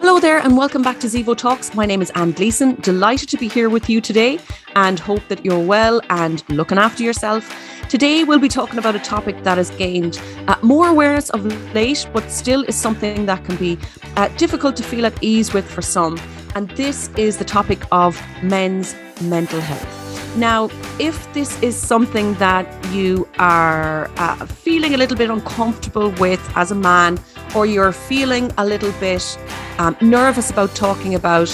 Hello there and welcome back to Zevo Talks. My name is Ann Gleeson. Delighted to be here with you today and hope that you're well and looking after yourself. Today we'll be talking about a topic that has gained more awareness of late, but still is something that can be difficult to feel at ease with for some. And this is the topic of men's mental health. Now, if this is something that you are feeling a little bit uncomfortable with as a man, or you're feeling a little bit nervous about talking about,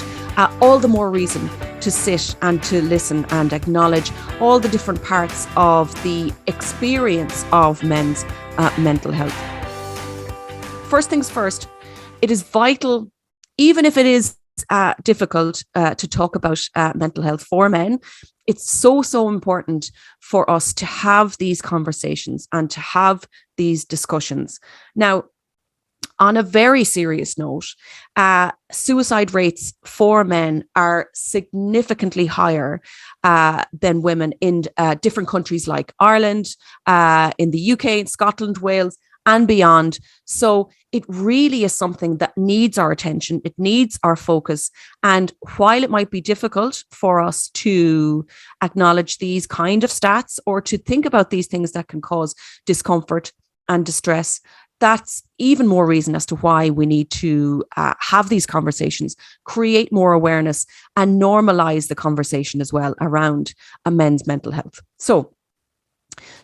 all the more reason to sit and to listen and acknowledge all the different parts of the experience of men's mental health. First things first, it is vital, even if it is difficult to talk about mental health for men, it's so important for us to have these conversations and to have these discussions. Now, on a very serious note, suicide rates for men are significantly higher than women in different countries like Ireland, in the UK, Scotland, Wales, and beyond. So it really is something that needs our attention. It needs our focus. And while it might be difficult for us to acknowledge these kind of stats or to think about these things that can cause discomfort and distress, that's even more reason as to why we need to have these conversations, create more awareness, and normalize the conversation as well around men's mental health. So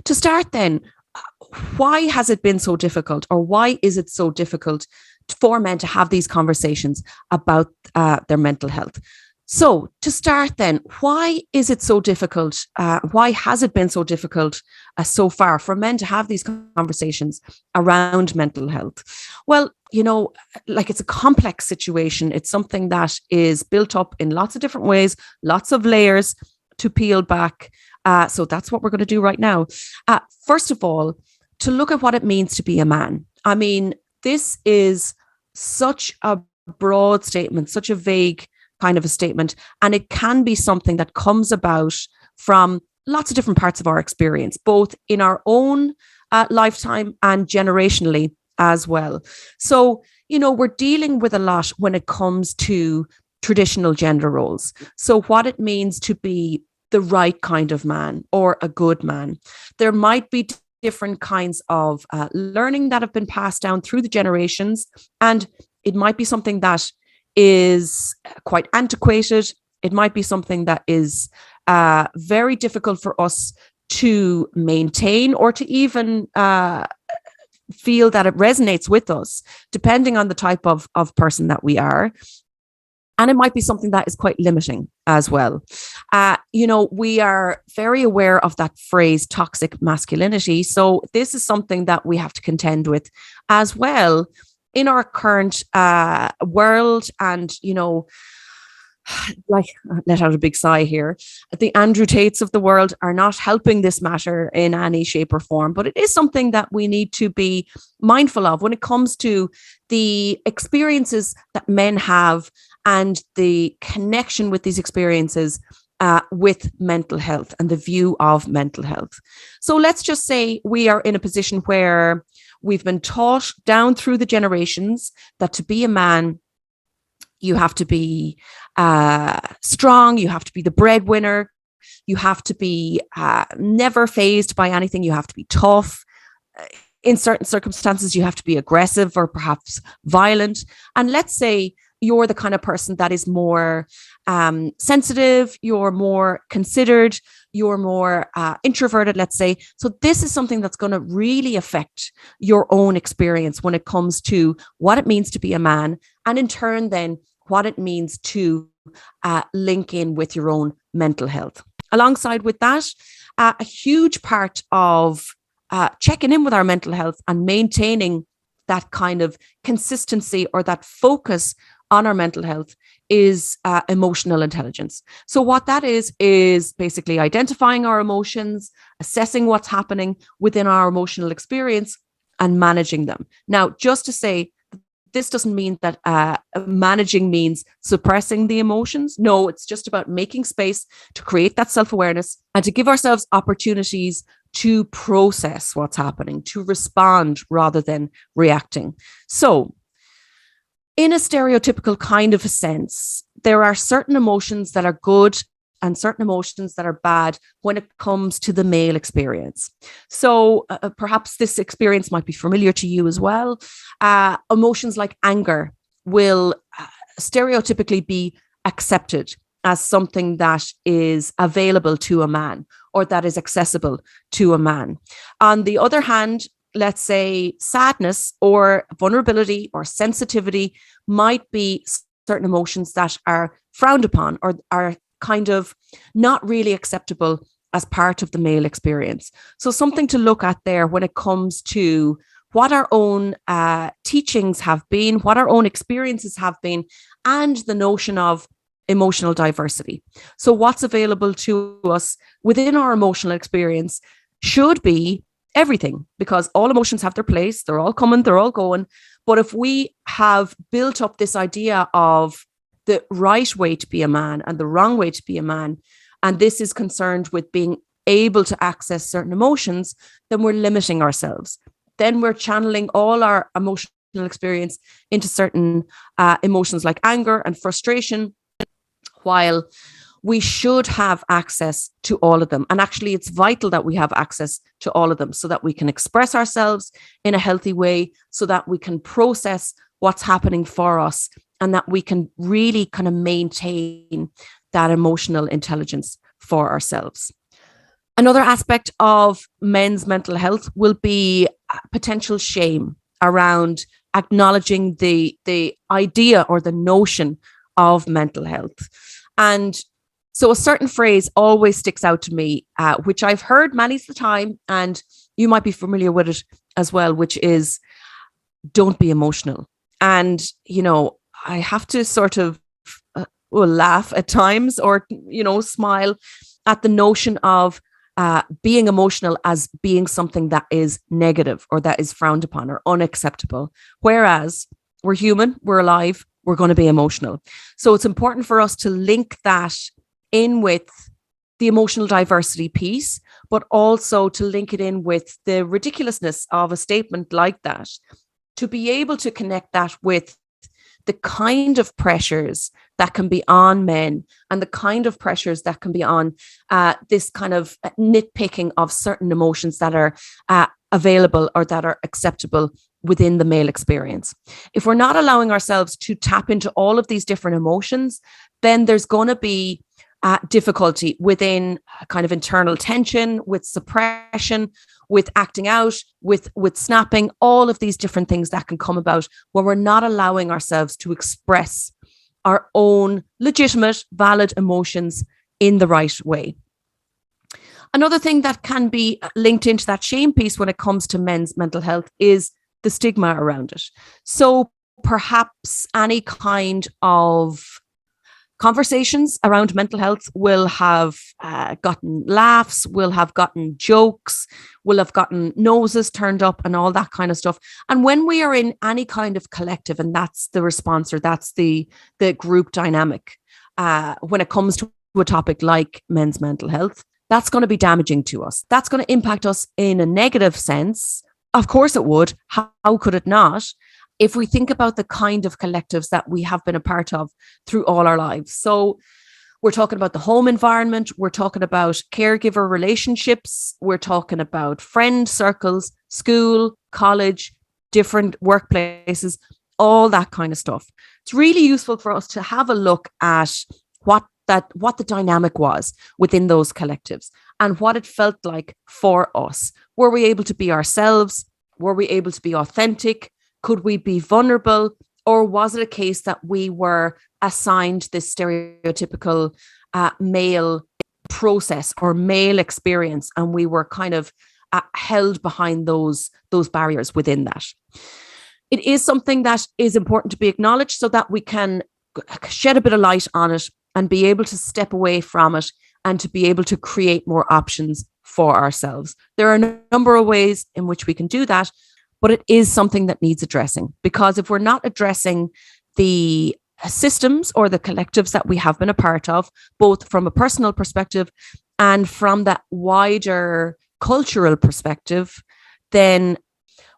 to start then, why has it been so difficult, or why is it so difficult for men to have these conversations about their mental health? So to start then, why is it so difficult? Why has it been so difficult so far for men to have these conversations around mental health? Well, it's a complex situation. It's something that is built up in lots of different ways, lots of layers to peel back. So that's what we're going to do right now. First of all, to look at what it means to be a man. I mean, this is such a broad statement, such a vague kind of a statement, and it can be something that comes about from lots of different parts of our experience, both in our own lifetime and generationally as well. So, we're dealing with a lot when it comes to traditional gender roles. So what it means to be the right kind of man or a good man. There might be different kinds of learning that have been passed down through the generations, and it might be something that is quite antiquated. It might be something that is very difficult for us to maintain or to even feel that it resonates with us, depending on the type of person that we are. And it might be something that is quite limiting as well. We are very aware of that phrase, toxic masculinity. So this is something that we have to contend with as well in our current world. And, let out a big sigh here. The Andrew Tates of the world are not helping this matter in any shape or form, but it is something that we need to be mindful of when it comes to the experiences that men have and the connection with these experiences with mental health and the view of mental health. So let's just say we are in a position where we've been taught down through the generations that to be a man, you have to be strong, you have to be the breadwinner, you have to be never fazed by anything, you have to be tough. In certain circumstances, you have to be aggressive or perhaps violent. And let's say you're the kind of person that is more sensitive, you're more considered, you're more introverted, let's say. So this is something that's going to really affect your own experience when it comes to what it means to be a man, and in turn then what it means to link in with your own mental health. Alongside with that, a huge part of checking in with our mental health and maintaining that kind of consistency or that focus on our mental health is emotional intelligence. So what that is basically identifying our emotions, assessing what's happening within our emotional experience, and managing them. Now, just to say, this doesn't mean that managing means suppressing the emotions. No, it's just about making space to create that self-awareness and to give ourselves opportunities to process what's happening, to respond rather than reacting. So in a stereotypical kind of a sense, there are certain emotions that are good and certain emotions that are bad when it comes to the male experience. So perhaps this experience might be familiar to you as well. Emotions like anger will stereotypically be accepted as something that is available to a man or that is accessible to a man. On the other hand, let's say sadness or vulnerability or sensitivity might be certain emotions that are frowned upon or are kind of not really acceptable as part of the male experience. So something to look at there when it comes to what our own teachings have been, what our own experiences have been, and the notion of emotional diversity. So what's available to us within our emotional experience should be everything, because all emotions have their place. They're all coming, they're all going. But if we have built up this idea of the right way to be a man and the wrong way to be a man, and this is concerned with being able to access certain emotions, then we're limiting ourselves. Then we're channeling all our emotional experience into certain emotions like anger and frustration, while we should have access to all of them. And actually, it's vital that we have access to all of them so that we can express ourselves in a healthy way, so that we can process what's happening for us, and that we can really kind of maintain that emotional intelligence for ourselves. Another aspect of men's mental health will be potential shame around acknowledging the idea or the notion of mental health. And so a certain phrase always sticks out to me, which I've heard many a time, and you might be familiar with it as well, which is, don't be emotional. And, I have to sort of laugh at times or, smile at the notion of being emotional as being something that is negative or that is frowned upon or unacceptable. Whereas we're human, we're alive, we're going to be emotional. So it's important for us to link that in with the emotional diversity piece, but also to link it in with the ridiculousness of a statement like that, to be able to connect that with the kind of pressures that can be on men and the kind of pressures that can be on this kind of nitpicking of certain emotions that are available or that are acceptable within the male experience. If we're not allowing ourselves to tap into all of these different emotions, then there's going to be difficulty within kind of internal tension, with suppression, with acting out, with snapping, all of these different things that can come about when we're not allowing ourselves to express our own legitimate, valid emotions in the right way. Another thing that can be linked into that shame piece when it comes to men's mental health is the stigma around it. So perhaps any kind of conversations around mental health will have gotten laughs, will have gotten jokes, will have gotten noses turned up and all that kind of stuff. And when we are in any kind of collective, and that's the response or that's the group dynamic, when it comes to a topic like men's mental health, that's going to be damaging to us. That's going to impact us in a negative sense. Of course it would. How could it not? If we think about the kind of collectives that we have been a part of through all our lives. So we're talking about the home environment, we're talking about caregiver relationships, we're talking about friend circles, school, college, different workplaces, all that kind of stuff. It's really useful for us to have a look at what the dynamic was within those collectives and what it felt like for us. Were we able to be ourselves? Were we able to be authentic? Could we be vulnerable? Or was it a case that we were assigned this stereotypical male process or male experience, and we were kind of held behind those barriers within that? It is something that is important to be acknowledged so that we can shed a bit of light on it and be able to step away from it and to be able to create more options for ourselves. There are a number of ways in which we can do that, but it is something that needs addressing, because if we're not addressing the systems or the collectives that we have been a part of, both from a personal perspective and from that wider cultural perspective, then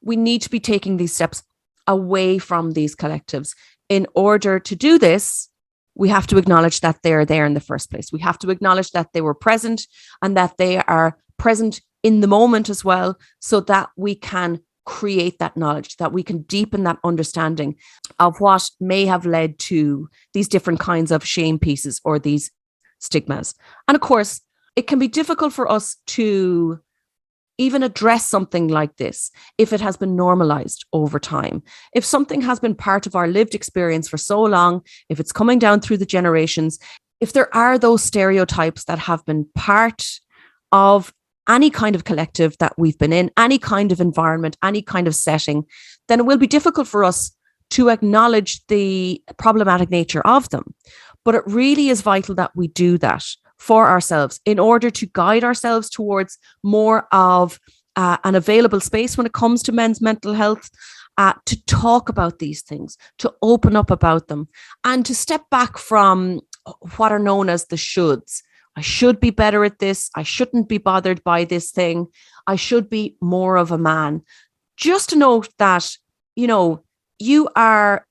we need to be taking these steps away from these collectives. In order to do this, we have to acknowledge that they're there in the first place. We have to acknowledge that they were present and that they are present in the moment as well, so that we can create that knowledge, that we can deepen that understanding of what may have led to these different kinds of shame pieces or these stigmas. And of course, it can be difficult for us to even address something like this if it has been normalized over time. If something has been part of our lived experience for so long, if it's coming down through the generations, if there are those stereotypes that have been part of any kind of collective that we've been in, any kind of environment, any kind of setting, then it will be difficult for us to acknowledge the problematic nature of them. But it really is vital that we do that for ourselves in order to guide ourselves towards more of an available space when it comes to men's mental health, to talk about these things, to open up about them, and to step back from what are known as the shoulds. I should be better at this. I shouldn't be bothered by this thing. I should be more of a man. Just to note that, you are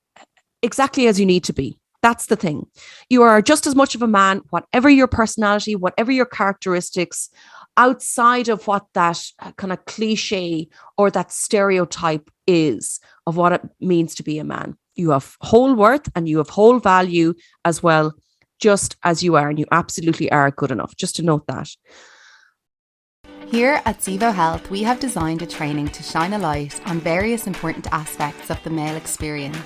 exactly as you need to be. That's the thing. You are just as much of a man, whatever your personality, whatever your characteristics, outside of what that kind of cliche or that stereotype is of what it means to be a man. You have whole worth and you have whole value as well, just as you are, and you absolutely are good enough. Just to note that. Here at Zevo Health, we have designed a training to shine a light on various important aspects of the male experience,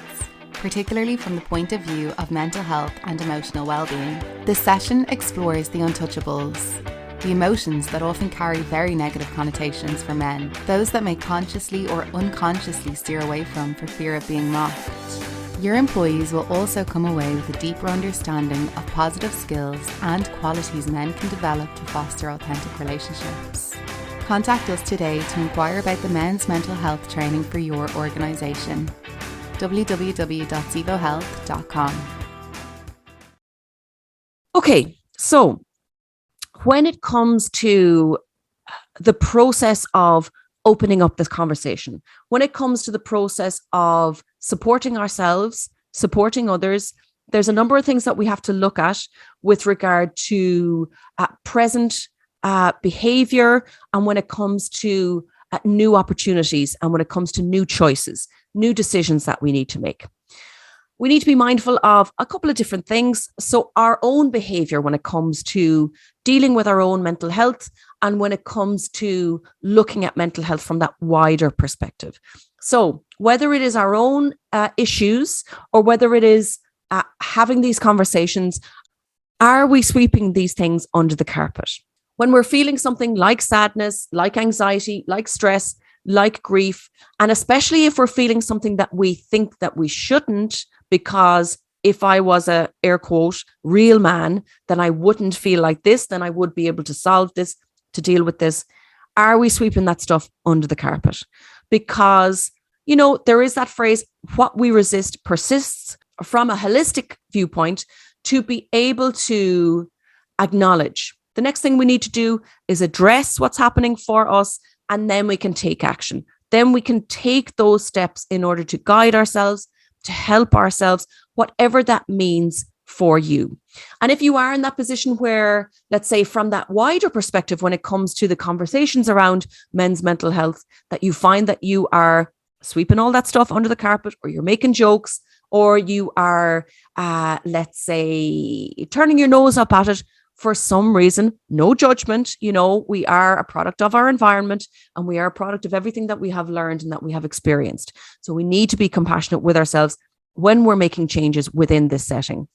particularly from the point of view of mental health and emotional well-being. This session explores the untouchables, the emotions that often carry very negative connotations for men, those that may consciously or unconsciously steer away from for fear of being mocked. Your employees will also come away with a deeper understanding of positive skills and qualities men can develop to foster authentic relationships. Contact us today to inquire about the men's mental health training for your organisation. www.zevohealth.com. Okay, so when it comes to the process of opening up this conversation, when it comes to the process of supporting ourselves, supporting others, there's a number of things that we have to look at with regard to present behavior, and when it comes to new opportunities, and when it comes to new choices, new decisions that we need to make. We need to be mindful of a couple of different things. So our own behavior when it comes to dealing with our own mental health, and when it comes to looking at mental health from that wider perspective. So whether it is our own issues, or whether it is having these conversations, are we sweeping these things under the carpet? When we're feeling something like sadness, like anxiety, like stress, like grief, and especially if we're feeling something that we think that we shouldn't, because if I was a, air quote, real man, then I wouldn't feel like this, then I would be able to solve this, to deal with this. Are we sweeping that stuff under the carpet? Because, there is that phrase, what we resist persists, from a holistic viewpoint, to be able to acknowledge. The next thing we need to do is address what's happening for us, and then we can take action. Then we can take those steps in order to guide ourselves, to help ourselves, whatever that means for you. And if you are in that position where, let's say, from that wider perspective, when it comes to the conversations around men's mental health, that you find that you are sweeping all that stuff under the carpet, or you're making jokes, or you are, let's say, turning your nose up at it for some reason, no judgment. We are a product of our environment, and we are a product of everything that we have learned and that we have experienced. So we need to be compassionate with ourselves when we're making changes within this setting,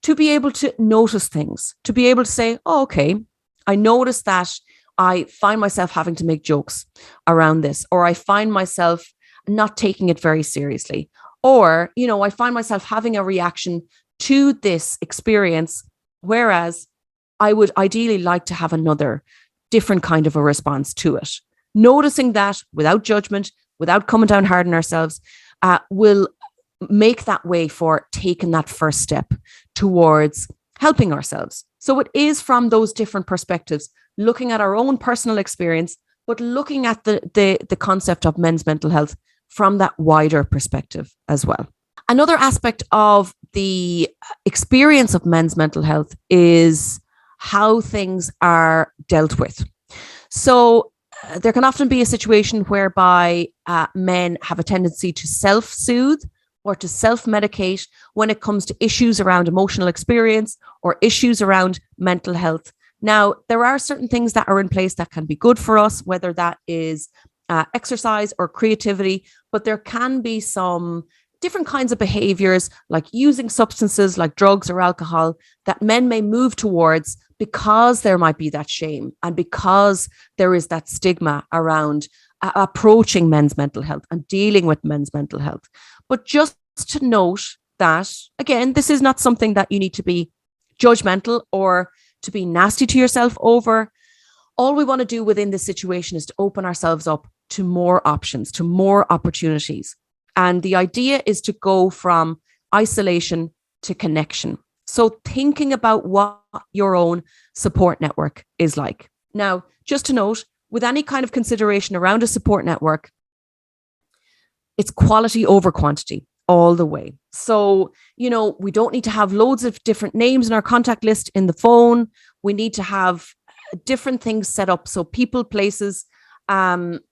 to be able to notice things, to be able to say, oh, okay, I noticed that I find myself having to make jokes around this, or I find myself not taking it very seriously, or, I find myself having a reaction to this experience, whereas I would ideally like to have another different kind of a response to it. Noticing that without judgment, without coming down hard on ourselves, will make that way for taking that first step towards helping ourselves. So it is from those different perspectives, looking at our own personal experience, but looking at the concept of men's mental health from that wider perspective as well. Another aspect of the experience of men's mental health is how things are dealt with. So there can often be a situation whereby men have a tendency to self-soothe or to self-medicate when it comes to issues around emotional experience or issues around mental health. Now, there are certain things that are in place that can be good for us, whether that is exercise or creativity, but there can be some different kinds of behaviors like using substances like drugs or alcohol that men may move towards because there might be that shame and because there is that stigma around approaching men's mental health and dealing with men's mental health. But just to note that, again, this is not something that you need to be judgmental or to be nasty to yourself over. All we want to do within this situation is to open ourselves up to more options, to more opportunities. And the idea is to go from isolation to connection. So thinking about what your own support network is like. Now, just to note, with any kind of consideration around a support network, it's quality over quantity all the way. So, we don't need to have loads of different names in our contact list in the phone. We need to have different things set up. So people, places,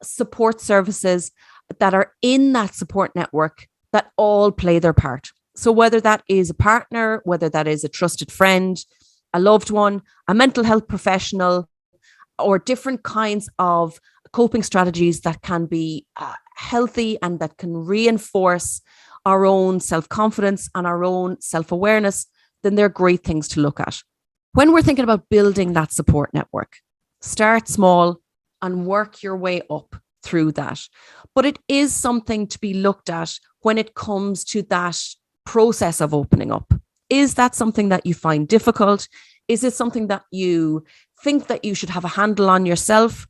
support services that are in that support network that all play their part. So whether that is a partner, whether that is a trusted friend, a loved one, a mental health professional, or different kinds of coping strategies that can be healthy and that can reinforce our own self-confidence and our own self-awareness, then they're great things to look at. When we're thinking about building that support network, start small and work your way up through that. But it is something to be looked at when it comes to that process of opening up. Is that something that you find difficult? Is it something that you think that you should have a handle on yourself?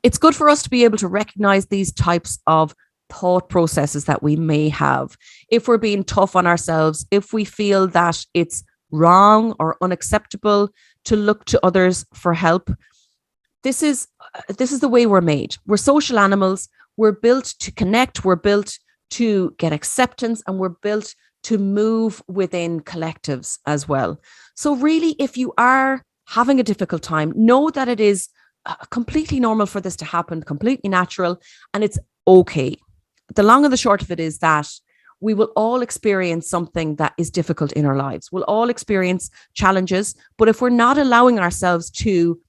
It's good for us to be able to recognize these types of thought processes that we may have. If we're being tough on ourselves, if we feel that it's wrong or unacceptable to look to others for help, this is the way we're made. We're social animals. We're built to connect. We're built to get acceptance, and we're built to move within collectives as well. So really, if you are having a difficult time, know that it is completely normal for this to happen, completely natural, and it's okay. The long and the short of it is that we will all experience something that is difficult in our lives. We'll all experience challenges, but if we're not allowing ourselves to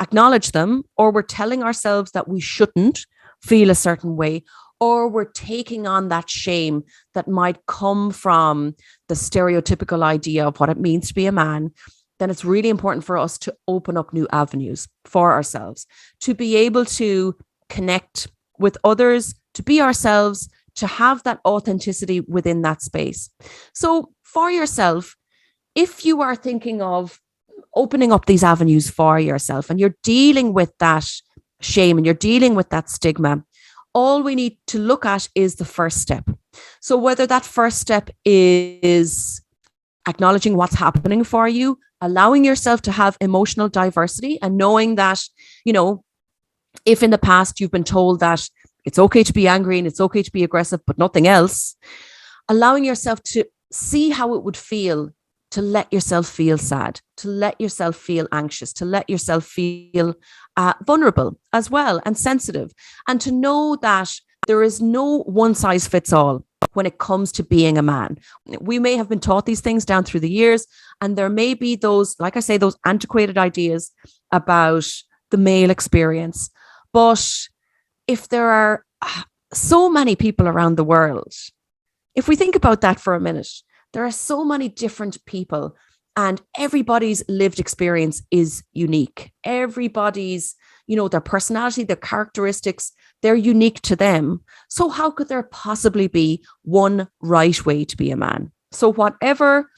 acknowledge them, or we're telling ourselves that we shouldn't feel a certain way, or we're taking on that shame that might come from the stereotypical idea of what it means to be a man, then it's really important for us to open up new avenues for ourselves, to be able to connect with others, to be ourselves, to have that authenticity within that space. So for yourself, if you are thinking of opening up these avenues for yourself and you're dealing with that shame and you're dealing with that stigma, all we need to look at is the first step. So whether that first step is acknowledging what's happening for you, allowing yourself to have emotional diversity and knowing that, if in the past you've been told that it's okay to be angry and it's okay to be aggressive, but nothing else, allowing yourself to see how it would feel to let yourself feel sad, to let yourself feel anxious, to let yourself feel vulnerable as well and sensitive, and to know that there is no one size fits all when it comes to being a man. We may have been taught these things down through the years, and there may be those, like I say, those antiquated ideas about the male experience. But if there are so many people around the world, if we think about that for a minute, there are so many different people and everybody's lived experience is unique. Everybody's, their personality, their characteristics, they're unique to them. So how could there possibly be one right way to be a man? So whatever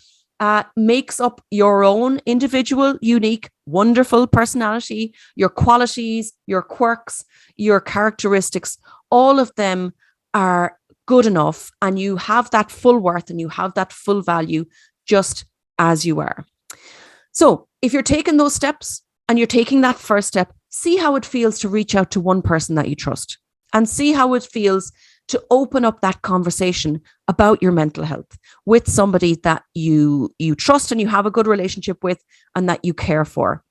makes up your own individual, unique, wonderful personality, your qualities, your quirks, your characteristics, all of them are good enough, and you have that full worth and you have that full value just as you are. So if you're taking those steps and you're taking that first step, see how it feels to reach out to one person that you trust. and see how it feels to open up that conversation about your mental health with somebody that you trust and you have a good relationship with and that you care for.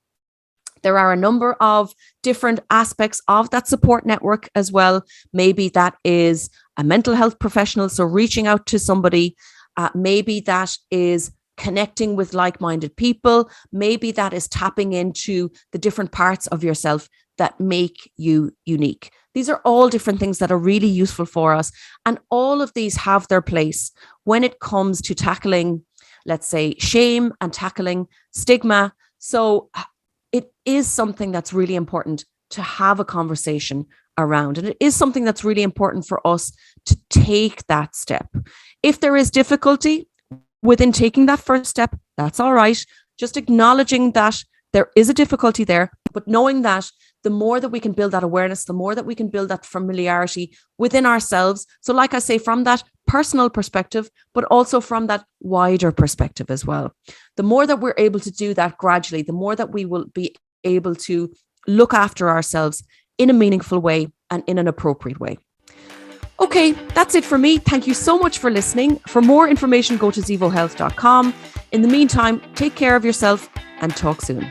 There are a number of different aspects of that support network as well. Maybe that is a mental health professional, so reaching out to somebody. Maybe that is connecting with like-minded people. Maybe that is tapping into the different parts of yourself that make you unique. These are all different things that are really useful for us. And all of these have their place when it comes to tackling, let's say, shame and tackling stigma. So it is something that's really important to have a conversation around. And it is something that's really important for us to take that step. If there is difficulty within taking that first step, that's all right. Just acknowledging that there is a difficulty there, but knowing that the more that we can build that awareness, the more that we can build that familiarity within ourselves. So like I say, from that personal perspective, but also from that wider perspective as well. The more that we're able to do that gradually, the more that we will be able to look after ourselves in a meaningful way and in an appropriate way. Okay, that's it for me. Thank you so much for listening. For more information, go to zevohealth.com. In the meantime, take care of yourself and talk soon.